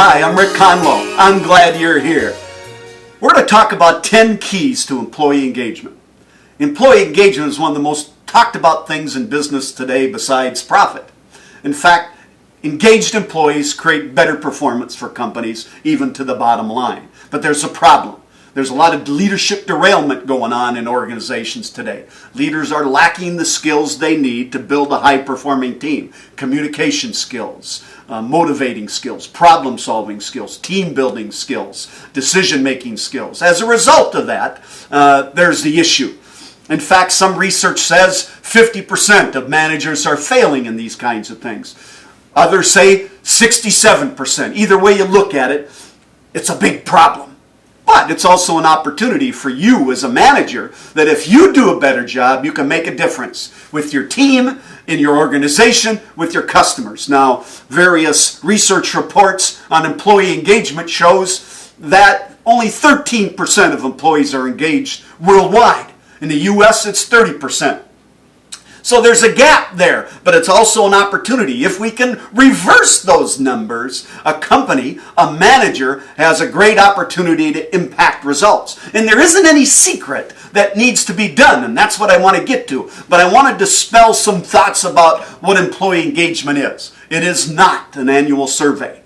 Hi, I'm Rick Conlow. I'm glad you're here. We're going to talk about 10 keys to employee engagement. Employee engagement is one of the most talked about things in business today besides profit. In fact, engaged employees create better performance for companies, even to the bottom line. But there's a problem. There's a lot of leadership derailment going on in organizations today. Leaders are lacking the skills they need to build a high-performing team. Communication skills, motivating skills, problem-solving skills, team-building skills, decision-making skills. As a result of that, there's the issue. In fact, some research says 50% of managers are failing in these kinds of things. Others say 67%. Either way you look at it, it's a big problem. But it's also an opportunity for you as a manager that if you do a better job, you can make a difference with your team, in your organization, with your customers. Now, various research reports on employee engagement shows that only 13% of employees are engaged worldwide. In the U.S., it's 30%. So there's a gap there, but it's also an opportunity. If we can reverse those numbers, a company, a manager, has a great opportunity to impact results. And there isn't any secret that needs to be done, and that's what I want to get to. But I want to dispel some thoughts about what employee engagement is. It is not an annual survey.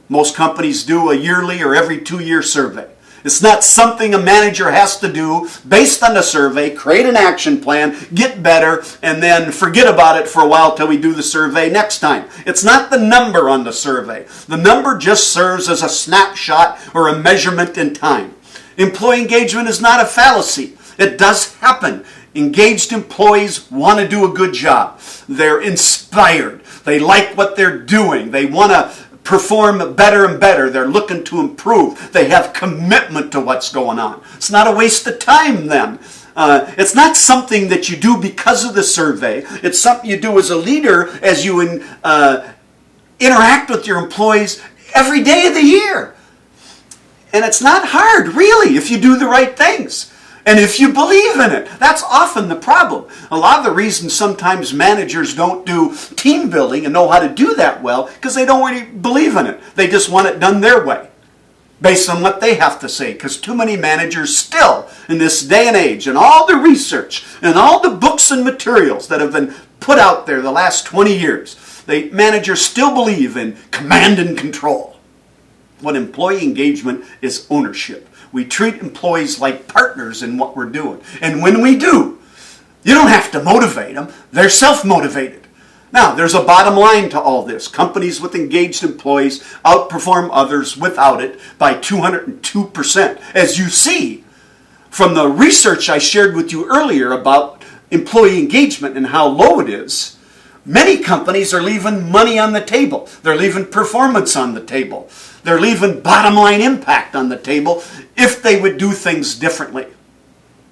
Most companies do a yearly or every 2-year survey. It's not something a manager has to do based on the survey, create an action plan, get better, and then forget about it for a while till we do the survey next time. It's not the number on the survey. The number just serves as a snapshot or a measurement in time. Employee engagement is not a fallacy. It does happen. Engaged employees want to do a good job. They're inspired. They like what they're doing. They want to perform better and better. They're looking to improve. They have commitment to what's going on. It's not a waste of time then. It's not something that you do because of the survey. It's something you do as a leader as you interact with your employees every day of the year. And it's not hard, really, if you do the right things. And if you believe in it, that's often the problem. A lot of the reason sometimes managers don't do team building and know how to do that well, because they don't really believe in it. They just want it done their way, based on what they have to say. Because too many managers still, in this day and age, and all the research, and all the books and materials that have been put out there the last 20 years, managers still believe in command and control. What employee engagement is ownership. We treat employees like partners in what we're doing. And when we do, you don't have to motivate them. They're self-motivated. Now, there's a bottom line to all this. Companies with engaged employees outperform others without it by 202%. As you see from the research I shared with you earlier about employee engagement and how low it is, many companies are leaving money on the table. They're leaving performance on the table. They're leaving bottom line impact on the table if they would do things differently.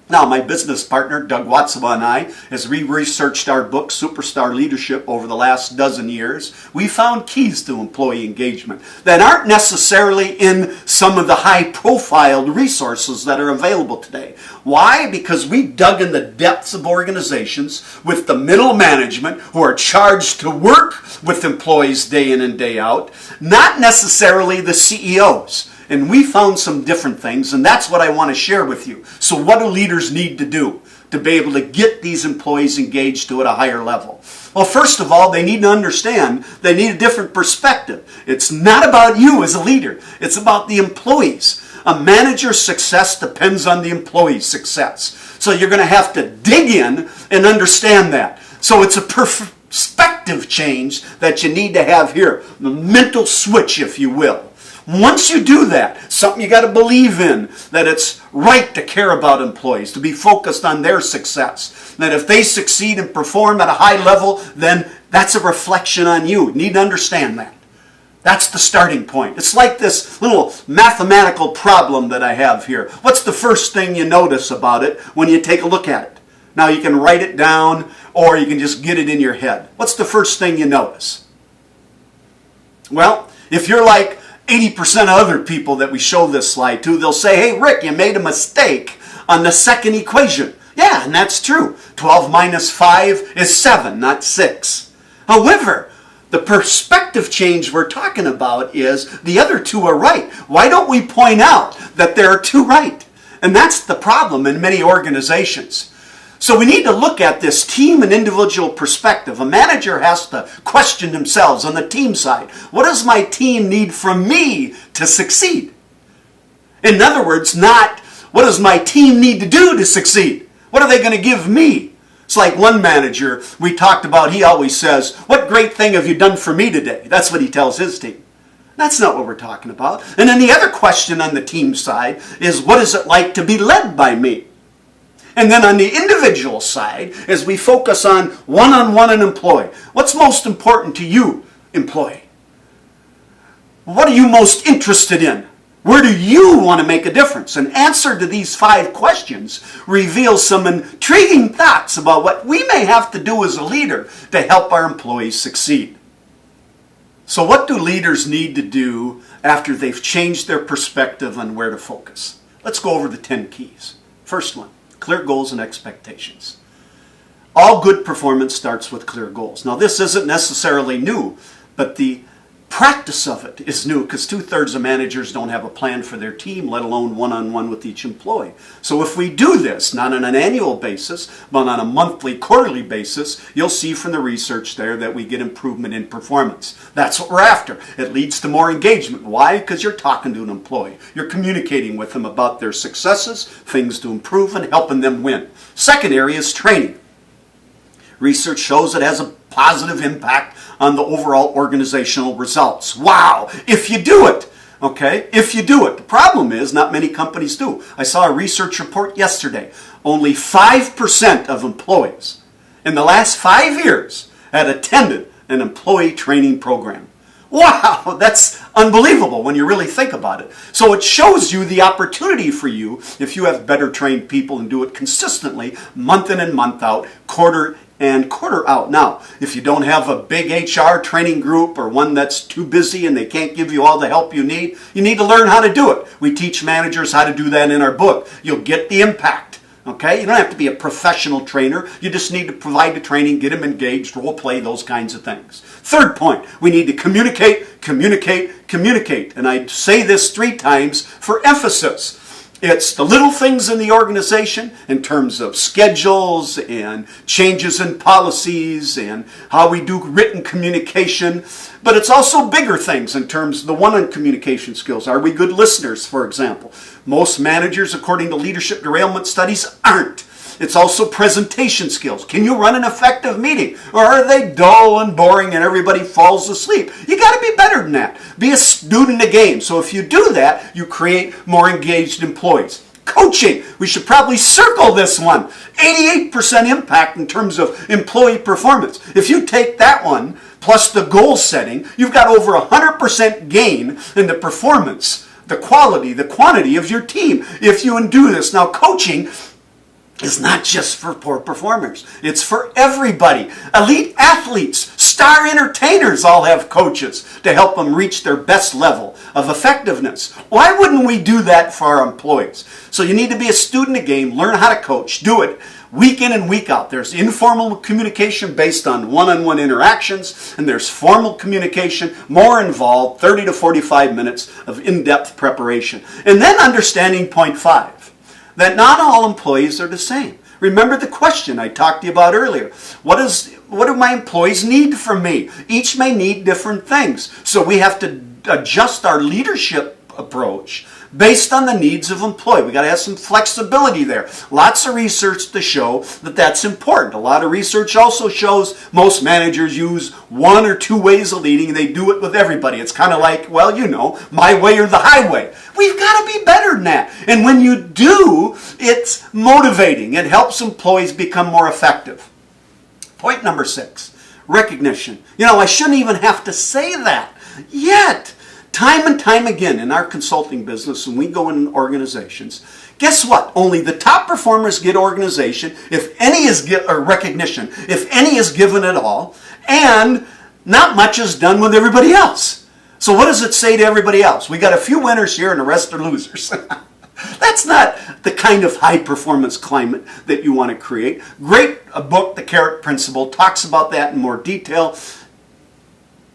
Now, my business partner, Doug Watsaba, and I, as we researched our book, Superstar Leadership, over the last dozen years, we found keys to employee engagement that aren't necessarily in some of the high-profiled resources that are available today. Why? Because we dug in the depths of organizations with the middle management who are charged to work with employees day in and day out, not necessarily the CEOs. And we found some different things, and that's what I want to share with you. So what do leaders need to do to be able to get these employees engaged to at a higher level? Well, first of all, they need to understand they need a different perspective. It's not about you as a leader. It's about the employees. A manager's success depends on the employee's success. So you're going to have to dig in and understand that. So it's a perspective change that you need to have here. The mental switch, if you will. Once you do that, something you got to believe in, that it's right to care about employees, to be focused on their success. That if they succeed and perform at a high level, then that's a reflection on you. You need to understand that. That's the starting point. It's like this little mathematical problem that I have here. What's the first thing you notice about it when you take a look at it? Now you can write it down or you can just get it in your head. What's the first thing you notice? Well, if you're like 80% of other people that we show this slide to, they'll say, hey, Rick, you made a mistake on the second equation. Yeah, and that's true. 12 minus 5 is 7, not 6. However, The perspective change we're talking about is the other two are right. Why don't we point out that there are two right? And that's the problem in many organizations. So we need to look at this team and individual perspective. A manager has to question themselves on the team side. What does my team need from me to succeed? In other words, not what does my team need to do to succeed? What are they going to give me? It's like one manager we talked about, he always says, what great thing have you done for me today? That's what he tells his team. That's not what we're talking about. And then the other question on the team side is, what is it like to be led by me? And then on the individual side, as we focus on one-on-one and employee, what's most important to you, employee? What are you most interested in? Where do you want to make a difference? An answer to these 5 questions reveals some intriguing thoughts about what we may have to do as a leader to help our employees succeed. So what do leaders need to do after they've changed their perspective on where to focus? Let's go over the 10 keys. First one, clear goals and expectations. All good performance starts with clear goals. Now this isn't necessarily new, but the practice of it is new because 2/3 of managers don't have a plan for their team, let alone one-on-one with each employee. So if we do this, not on an annual basis, but on a monthly, quarterly basis, you'll see from the research there that we get improvement in performance. That's what we're after. It leads to more engagement. Why? Because you're talking to an employee. You're communicating with them about their successes, things to improve, and helping them win. Second area is training. Research shows it has a positive impact on the overall organizational results. Wow, if you do it, okay, if you do it. The problem is not many companies do. I saw a research report yesterday. Only 5% of employees in the last 5 years had attended an employee training program. Wow, that's unbelievable when you really think about it. So it shows you the opportunity for you if you have better trained people and do it consistently, month in and month out, quarter and quarter out. Now, if you don't have a big HR training group or one that's too busy and they can't give you all the help you need to learn how to do it. We teach managers how to do that in our book. You'll get the impact. Okay? You don't have to be a professional trainer. You just need to provide the training, get them engaged, role play, those kinds of things. Third point, we need to communicate, communicate, communicate. And I say this 3 times for emphasis. It's the little things in the organization in terms of schedules and changes in policies and how we do written communication. But it's also bigger things in terms of the one-on-one communication skills. Are we good listeners, for example? Most managers, according to leadership derailment studies, aren't. It's also presentation skills. Can you run an effective meeting? Or are they dull and boring and everybody falls asleep? You got to be better than that. Be a student of the game. So if you do that, you create more engaged employees. Coaching. We should probably circle this one. 88% impact in terms of employee performance. If you take that one, plus the goal setting, you've got over 100% gain in the performance, the quality, the quantity of your team. If you do this. Now coaching is not just for poor performers. It's for everybody. Elite athletes, star entertainers all have coaches to help them reach their best level of effectiveness. Why wouldn't we do that for our employees? So you need to be a student of the game, learn how to coach, do it week in and week out. There's informal communication based on one-on-one interactions, and there's formal communication, more involved, 30 to 45 minutes of in-depth preparation. And then understanding point 5. That not all employees are the same. Remember the question I talked to you about earlier. What do my employees need from me? Each may need different things. So we have to adjust our leadership approach based on the needs of employee. We got to have some flexibility there. Lots of research to show that that's important. A lot of research also shows most managers use 1 or 2 ways of leading and they do it with everybody. It's kind of like, well, you know, my way or the highway. We've got to be better than that. And when you do, it's motivating. It helps employees become more effective. Point number 6, recognition. You know, I shouldn't even have to say that yet. Time and time again in our consulting business, when we go in organizations, guess what? Only the top performers get organization, if any is recognition, if any is given at all, and not much is done with everybody else. So what does it say to everybody else? We got a few winners here and the rest are losers. That's not the kind of high performance climate that you want to create. Great book, The Carrot Principle, talks about that in more detail.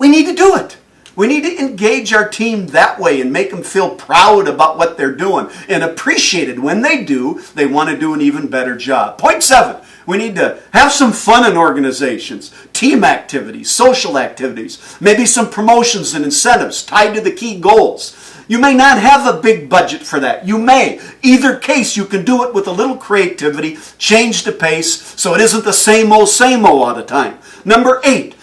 we need to do it. We need to engage our team that way and make them feel proud about what they're doing and appreciated. When they do, they want to do an even better job. Point 7, we need to have some fun in organizations, team activities, social activities, maybe some promotions and incentives tied to the key goals. You may not have a big budget for that. You may. Either case, you can do it with a little creativity, change the pace so it isn't the same old all the time. Number 8,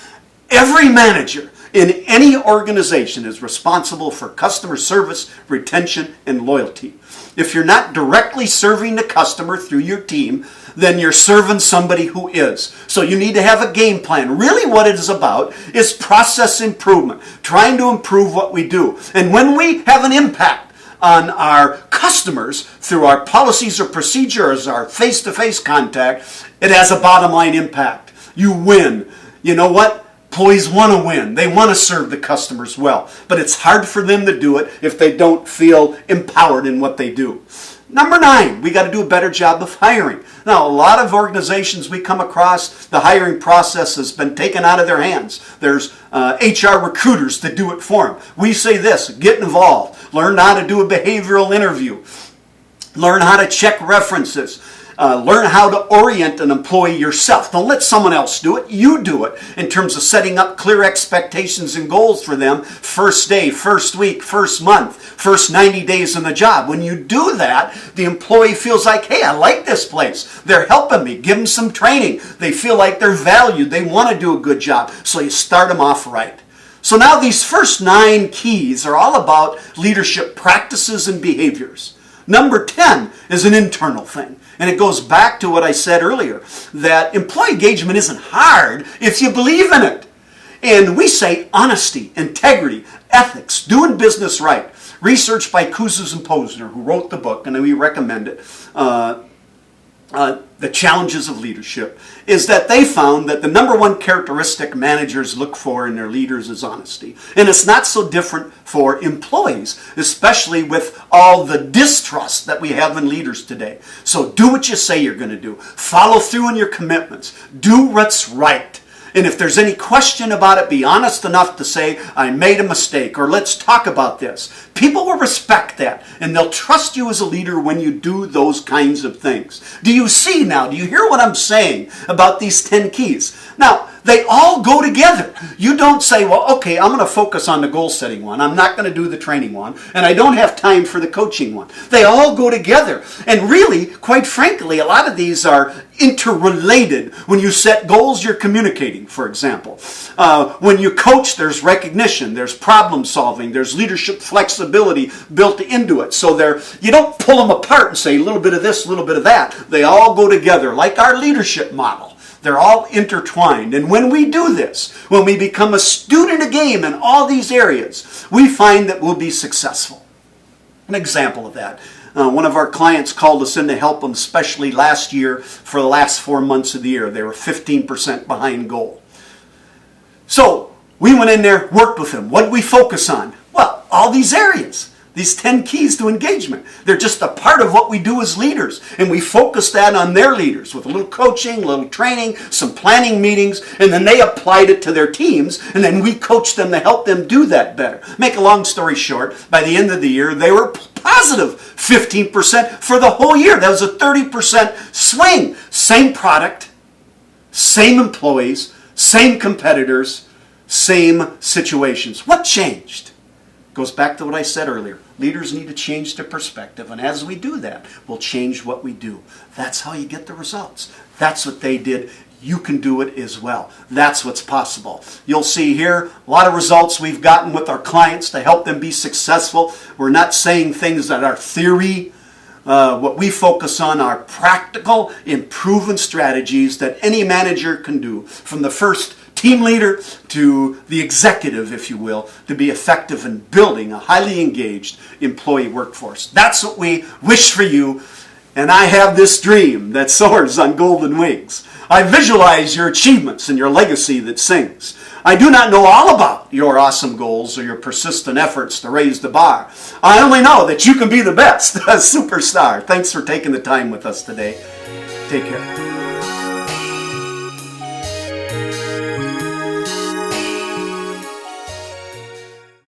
every manager in any organization is responsible for customer service, retention, and loyalty. If you're not directly serving the customer through your team, then you're serving somebody who is. So you need to have a game plan. Really what it is about is process improvement, trying to improve what we do. And when we have an impact on our customers through our policies or procedures, our face-to-face contact, it has a bottom line impact. You win. You know what? Employees want to win. They want to serve the customers well. But it's hard for them to do it if they don't feel empowered in what they do. Number 9, we got to do a better job of hiring. Now, a lot of organizations we come across, the hiring process has been taken out of their hands. There's HR recruiters that do it for them. We say this: get involved. Learn how to do a behavioral interview. Learn how to check references. Learn how to orient an employee yourself. Don't let someone else do it. You do it in terms of setting up clear expectations and goals for them. First day, first week, first month, first 90 days in the job. When you do that, the employee feels like, hey, I like this place. They're helping me. Give them some training. They feel like they're valued. They want to do a good job. So you start them off right. So now these first 9 keys are all about leadership practices and behaviors. Number 10 is an internal thing. And it goes back to what I said earlier, that employee engagement isn't hard if you believe in it. And we say honesty, integrity, ethics, doing business right. Research by Kouzes and Posner, who wrote the book, and we recommend it, The Challenges of Leadership, is that they found that the number 1 characteristic managers look for in their leaders is honesty. And it's not so different for employees, especially with all the distrust that we have in leaders today. So do what you say you're going to do. Follow through on your commitments. Do what's right. And if there's any question about it, be honest enough to say, I made a mistake, or let's talk about this. People will respect that, and they'll trust you as a leader when you do those kinds of things. Do you see now? Do you hear what I'm saying about these 10 keys? Now, they all go together. You don't say, well, okay, I'm going to focus on the goal setting one. I'm not going to do the training one. And I don't have time for the coaching one. They all go together. And really, quite frankly, a lot of these are interrelated. When you set goals, you're communicating, for example. When you coach, there's recognition, there's problem solving, there's leadership flexibility built into it. So you don't pull them apart and say a little bit of this, a little bit of that. They all go together, like our leadership model. They're all intertwined. And when we do this, when we become a student of game in all these areas, we find that we'll be successful. An example of that. One of our clients called us in to help them, especially last year, for the last 4 months of the year. They were 15% behind goal. So we went in there, worked with them. What did we focus on? Well, all these areas. These 10 keys to engagement. They're just a part of what we do as leaders. And we focus that on their leaders with a little coaching, a little training, some planning meetings, and then they applied it to their teams, and then we coached them to help them do that better. Make a long story short, by the end of the year, they were positive 15% for the whole year. That was a 30% swing. Same product, same employees, same competitors, same situations. What changed? Goes back to what I said earlier. Leaders need to change their perspective, and as we do that, we'll change what we do. That's how you get the results. That's what they did. You can do it as well. That's what's possible. You'll see here a lot of results we've gotten with our clients to help them be successful. We're not saying things that are theory. What we focus on are practical, improving strategies that any manager can do, from the first team leader to the executive, if you will, to be effective in building a highly engaged employee workforce. That's what we wish for you, and I have this dream that soars on golden wings. I visualize your achievements and your legacy that sings. I do not know all about your awesome goals or your persistent efforts to raise the bar. I only know that you can be the best, a superstar. Thanks for taking the time with us today. Take care.